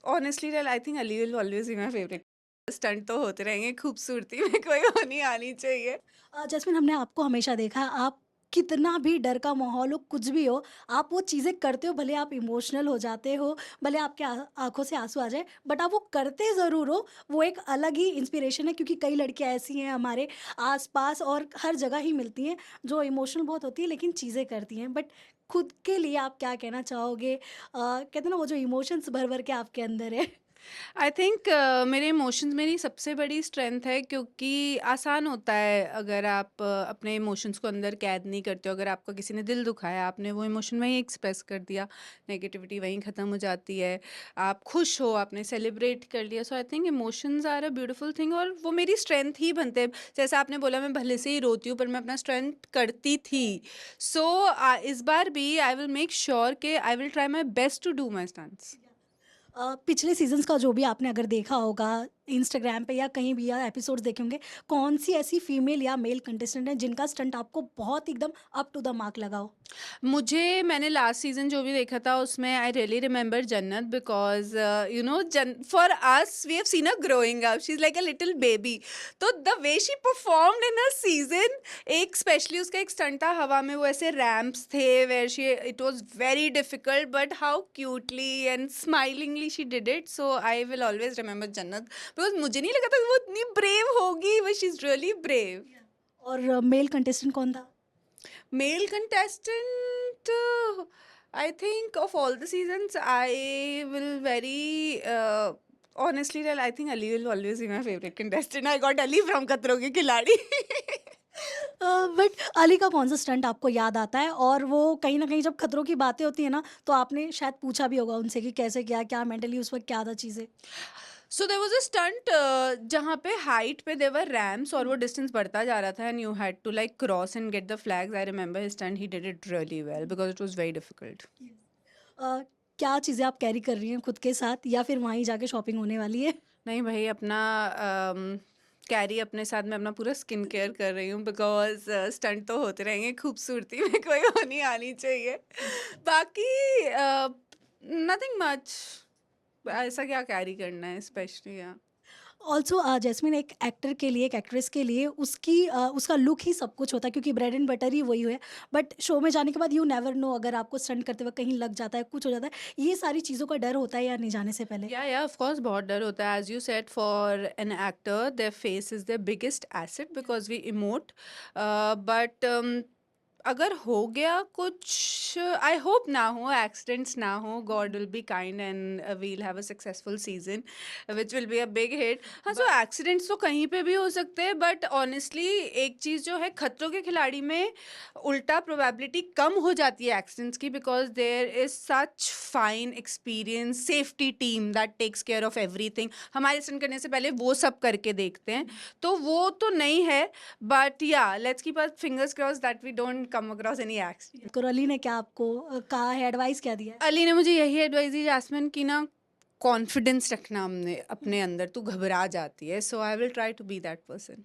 Honestly I think Ali will always be my favourite. Stunt तो होते रहेंगे, खूबसूरती में कोई होनी आनी चाहिए। जैस्मिन, हमने आपको हमेशा देखा है, आप कितना भी डर का माहौल हो, कुछ भी हो, आप वो चीज़ें करते हो, भले आप इमोशनल हो जाते हो, भले आपके आँखों से आँसू आ जाए, बट आप वो करते ज़रूर हो। वो एक अलग ही इंस्पिरेशन है, क्योंकि कई लड़कियाँ ऐसी हैं हमारे आस-पास और हर जगह ही मिलती हैं, जो इमोशनल बहुत होती है लेकिन चीज़ें करती हैं। बट खुद के लिए आप क्या कहना चाहोगे? कहते हैं ना, वो जो इमोशंस भर-भर के आपके अंदर है। आई थिंक मेरे इमोशंस मेरी सबसे बड़ी स्ट्रेंथ है, क्योंकि आसान होता है अगर आप अपने इमोशंस को अंदर कैद नहीं करते हो। अगर आपका किसी ने दिल दुखाया, आपने वो इमोशन वहीं एक्सप्रेस कर दिया, नेगेटिविटी वहीं ख़त्म हो जाती है। आप खुश हो, आपने सेलिब्रेट कर लिया। So I think emotions are a beautiful thing, और वो मेरी स्ट्रेंथ ही बनते हैं। जैसा आपने बोला, मैं भले से ही रोती हूँ पर मैं अपना स्ट्रेंथ करती थी। सो इस बार भी आई विल मेक श्योर कि I will try my best to do my stunts. पिछले सीज़न्स का जो भी आपने अगर देखा होगा, इंस्टाग्राम पे या कहीं भी या एपिसोड्स देखे होंगे, कौन-सी ऐसी फीमेल या मेल कंटेस्टेंट है जिनका स्टंट आपको बहुत एकदम अप टू द मार्क लगा हो? मैंने लास्ट सीज़न जो भी देखा था उसमें I really remember Jannat, because you know Jan for us we have seen her growing up, she is like a little baby. तो the way she performed in her season, एक स्पेशली उसका एक स्टंट था हवा में, वो ऐसे रैंप्स थे where she, it was very difficult but how cutely and smilingly she did it. So I will always remember Jannat, because मुझे नहीं लगा था कि वो इतनी ब्रेव होगी, but she is really brave. और मेल कंटेस्टेंट कौन था? Male contestant, I think of all the seasons, I will very honestly tell, I think Ali will always be my favorite contestant. I got Ali from खतरों के खिलाड़ी. But Ali का कौन-सा stunt आपको याद आता है? और वो कहीं न कहीं जब खतरों की बातें होती हैं ना, तो आपने शायद पूछा भी होगा उनसे कि कैसे क्या, क्या मेंटली उस वक़्त क्या था चीज़ें? So there was a stunt जहाँ पे हाइट पे there were ramps और वो डिस्टेंस बढ़ता जा रहा था, and you had to like cross and get the flags. I remember his stunt. He did it really well because it was very difficult. अ, क्या चीज़ें आप कैरी कर रही हैं खुद के साथ, या फिर वहीं जाके शॉपिंग होने वाली है? नहीं भाई, अपना कैरी अपने साथ में अपना पूरा स्किन केयर कर रही हूँ, बिकॉज़ स्टंट तो होते रहेंगे, खूबसूरती में कोई होनी आनी चाहिए। बाकी नथिंग मच, ऐसा क्या कैरी करना है स्पेशली। या ऑल्सो जैस्मिन, एक एक्टर के लिए, एक एक्ट्रेस के लिए उसका लुक ही सब कुछ होता है, क्योंकि ब्रेड एंड बटर ही वही है। बट शो में जाने के बाद यू नेवर नो, अगर आपको स्टंट करते वक्त कहीं लग जाता है, कुछ हो जाता है, ये सारी चीज़ों का डर होता है या नहीं जाने से पहले? या ऑफ कोर्स बहुत डर होता है। As you said, for an actor their face is their biggest asset because we emote, but अगर हो गया कुछ, आई होप ना हो, एक्सीडेंट्स ना हो, God will be kind and will have a successful season which will be a big hit. हाँ, so accidents तो कहीं पे भी हो सकते हैं, बट ऑनेस्टली एक चीज़ जो है, खतरों के खिलाड़ी में उल्टा प्रोबेबिलिटी कम हो जाती है एक्सीडेंट्स की, because there is such fine experience safety team that takes care of everything. हमारे स्टंट करने से पहले वो सब करके देखते हैं, तो वो तो नहीं है। But yeah let's keep our fingers cross that we don't come across any accident. और अली ने क्या आपको कहा है, एडवाइस क्या दिया है? अली ने मुझे यही एडवाइस दी, जैस्मिन, की ना कॉन्फिडेंस रखना हमने अपने अंदर, तू घबरा जाती है, so I will try to be that person.